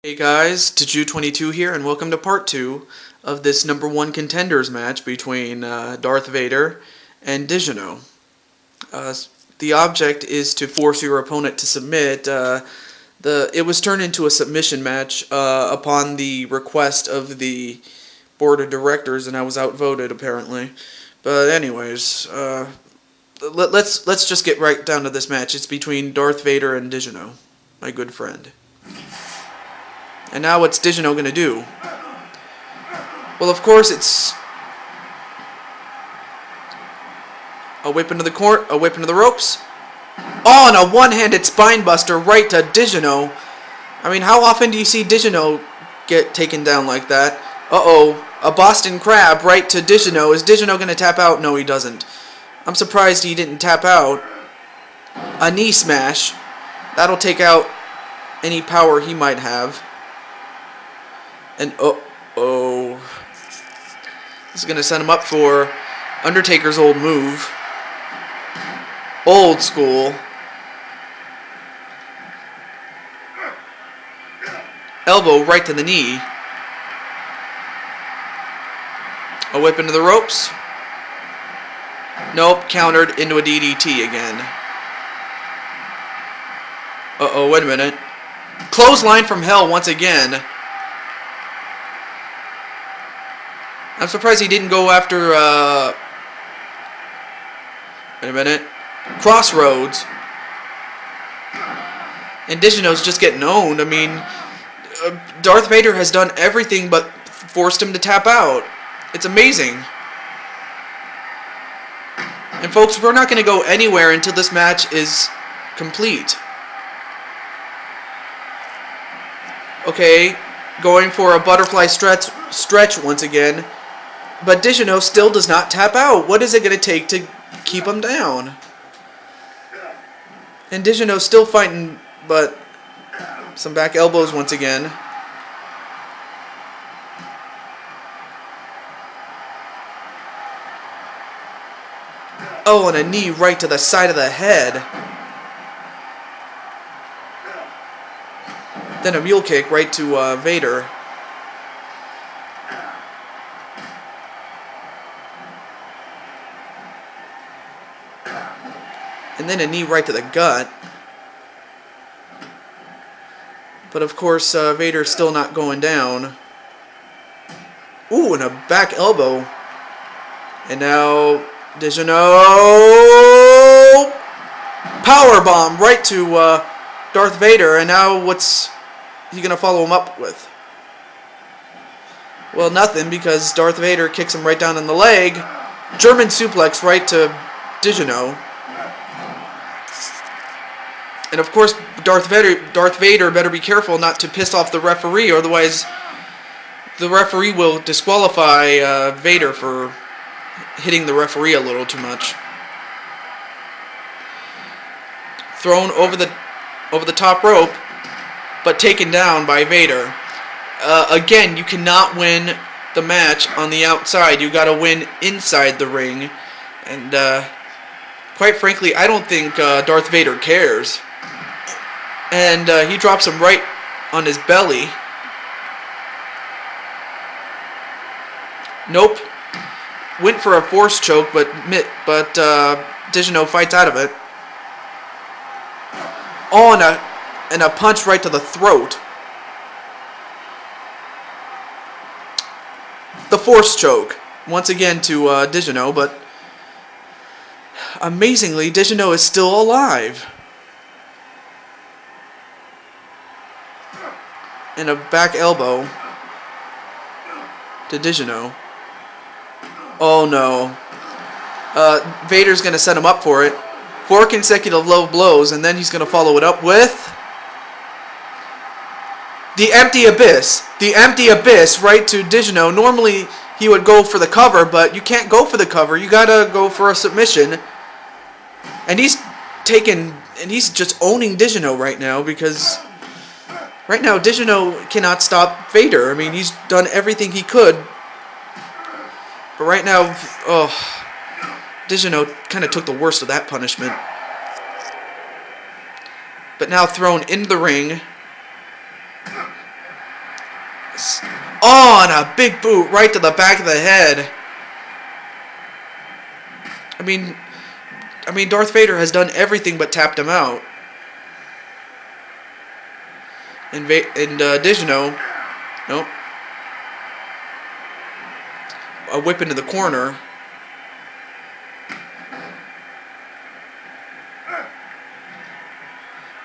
Hey guys, Didjano here, and welcome to part 2 of this #1 Contenders match between Darth Vader and Didjano. The object is to force your opponent to submit. It was turned into a submission match upon the request of the board of directors, and I was outvoted apparently. But anyways, let's just get right down to this match. It's between Darth Vader and Didjano, my good friend. And now what's Didjano going to do? Well, of course, it's a whip into the court, a whip into the ropes. Oh, and a one-handed spine buster right to Didjano. I mean, how often do you see Didjano get taken down like that? Uh-oh, a Boston Crab right to Didjano. Is Didjano going to tap out? No, he doesn't. I'm surprised he didn't tap out. A knee smash. That'll take out any power he might have. And oh, this is going to set him up for Undertaker's old move. Old school. Elbow right to the knee. A whip into the ropes. Nope, countered into a DDT again. Uh-oh, wait a minute. Clothesline from hell once again. I'm surprised he didn't go after, wait a minute, Crossroads. And Didjano's just getting owned. I mean, Darth Vader has done everything but forced him to tap out. It's amazing. And folks, we're not going to go anywhere until this match is complete. Okay, going for a butterfly stretch once again. But Didjano still does not tap out. What is it going to take to keep him down? And Didjano's still fighting, but some back elbows once again. Oh, and a knee right to the side of the head. Then a mule kick right to Vader. And then a knee right to the gut. But of course, Vader's still not going down. Ooh, and a back elbow. And now Didjano powerbomb right to Darth Vader. And now what's he gonna follow him up with? Well, nothing, because Darth Vader kicks him right down in the leg. German suplex right to Didjano. And of course, Darth Vader better be careful not to piss off the referee, otherwise the referee will disqualify Vader for hitting the referee a little too much. Thrown over the top rope, but taken down by Vader. Again, you cannot win the match on the outside. You got to win inside the ring, and quite frankly, I don't think Darth Vader cares. And he drops him right on his belly. Nope. Went for a force choke, but Didjano fights out of it. Oh, and a punch right to the throat. The force choke once again to Didjano, but amazingly, Didjano is still alive. And a back elbow to Didjano. Oh no. Vader's going to set him up for it. 4 consecutive low blows, and then he's going to follow it up with the empty abyss. The empty abyss right to Didjano. Normally he would go for the cover, but you can't go for the cover. You got to go for a submission. And he's just owning Didjano right now, because right now, Didjano cannot stop Vader. I mean, he's done everything he could. But right now, Didjano kind of took the worst of that punishment. But now thrown into the ring. Oh, and a big boot right to the back of the head. I mean, Darth Vader has done everything but tapped him out. And Didjano, nope. A whip into the corner.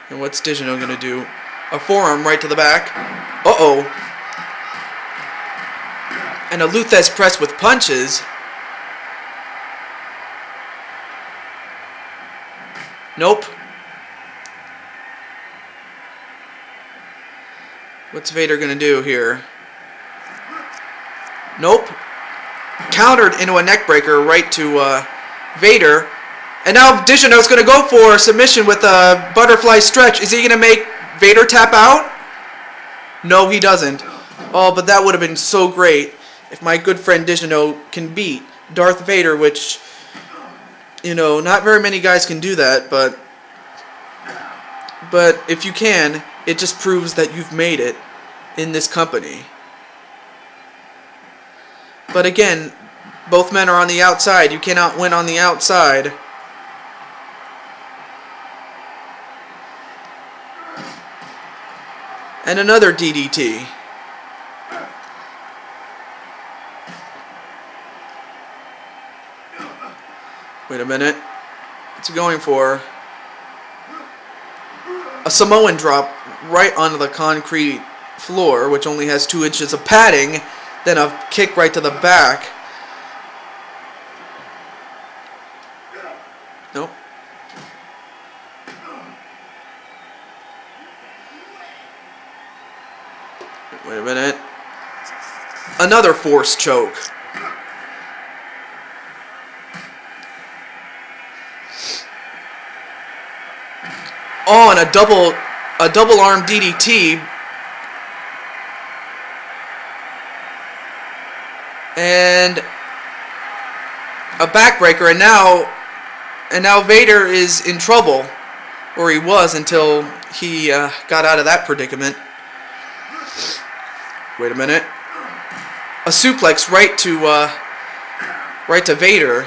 And what's Didjano gonna do? A forearm right to the back. Uh-oh. And a Luthes press with punches. Nope. What's Vader gonna do here? Nope. Countered into a neckbreaker right to Vader. And now Didjano's going to go for submission with a butterfly stretch. Is he going to make Vader tap out? No, he doesn't. Oh, but that would have been so great if my good friend Didjano can beat Darth Vader, which, you know, not very many guys can do that, but if you can, it just proves that you've made it in this company. But again, both men are on the outside. You cannot win on the outside. And another DDT. Wait a minute. What's he going for? A Samoan drop right onto the concrete floor, which only has 2 inches of padding. Then a kick right to the back. Nope. Wait a minute. Another force choke. Oh, and a double arm DDT. And a backbreaker, and now Vader is in trouble, or he was until he got out of that predicament. Wait a minute. A suplex right to Vader.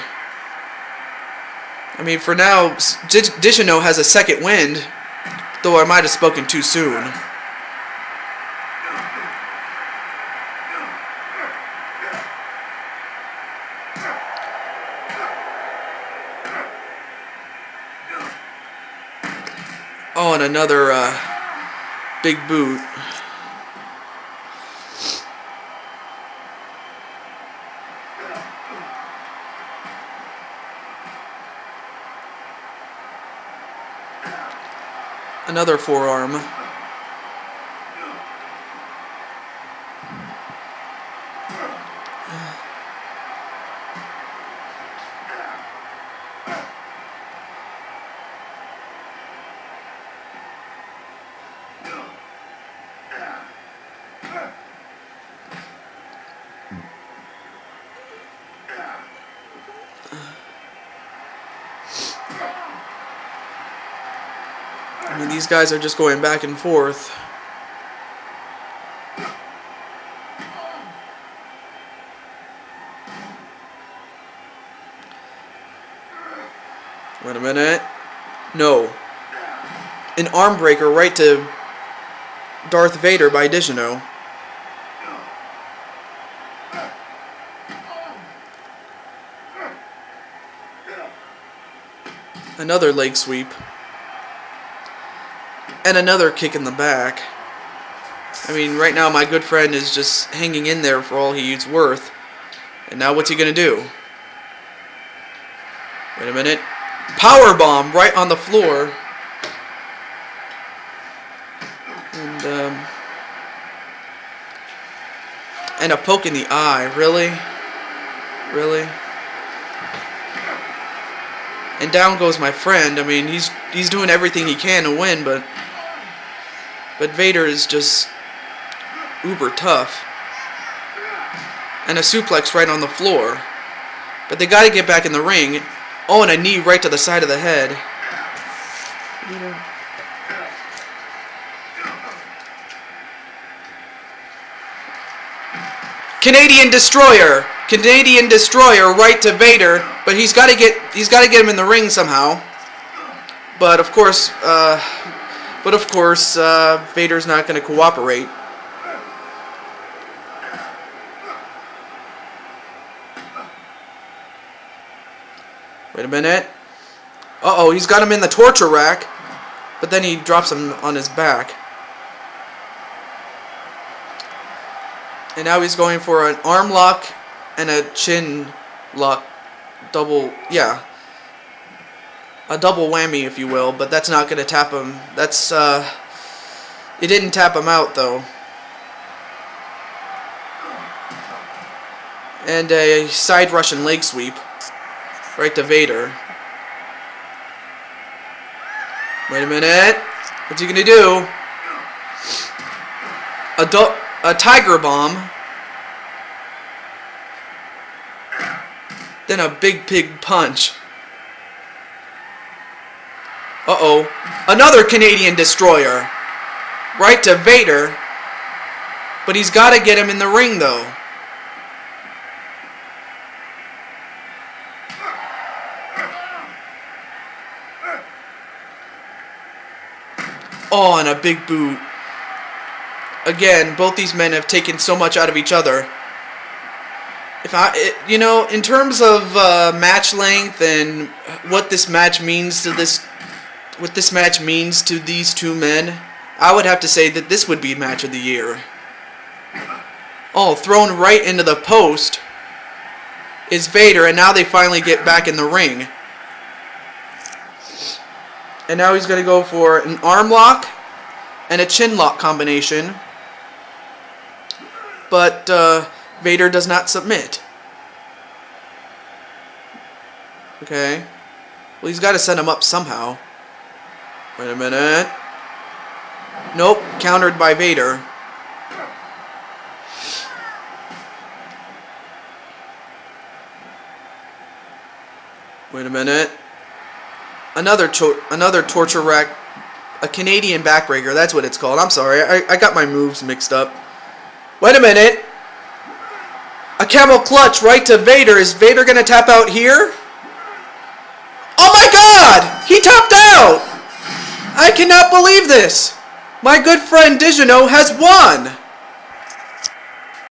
I mean, for now, Didjano has a second wind, though I might have spoken too soon. Oh, and another big boot. Another forearm. I mean, these guys are just going back and forth. Wait a minute. No. An arm breaker right to Darth Vader by Didjano. Another leg sweep. And another kick in the back. I mean, right now my good friend is just hanging in there for all he's worth. And now what's he going to do? Wait a minute. Power bomb right on the floor. And a poke in the eye. Really? Really? And down goes my friend. I mean, he's doing everything he can to win, but Vader is just uber tough. And a suplex right on the floor. But they got to get back in the ring. Oh, and a knee right to the side of the head. Canadian Destroyer right to Vader, but he's got to get him in the ring somehow. But of course, Vader's not going to cooperate. Wait a minute. Uh-oh, he's got him in the torture rack, but then he drops him on his back. And now he's going for an arm lock and a chin lock. A double whammy, if you will, but that's not going to tap him. It didn't tap him out, though. And a side Russian leg sweep right to Vader. Wait a minute. What's he going to do? A tiger bomb. Then a big pig punch. Uh-oh. Another Canadian Destroyer. Right to Vader. But he's got to get him in the ring, though. Oh, and a big boot. Again, both these men have taken so much out of each other. In terms of match length and what this match means to these two men, I would have to say that this would be match of the year. Oh, thrown right into the post is Vader, and now they finally get back in the ring. And now he's going to go for an arm lock and a chin lock combination. But Vader does not submit. Okay. Well, he's got to set him up somehow. Wait a minute. Nope. Countered by Vader. Wait a minute. Another torture rack. A Canadian backbreaker. That's what it's called. I'm sorry. I got my moves mixed up. Wait a minute. A camel clutch right to Vader. Is Vader going to tap out here? Oh my God! He tapped out! I cannot believe this! My good friend Didjano has won!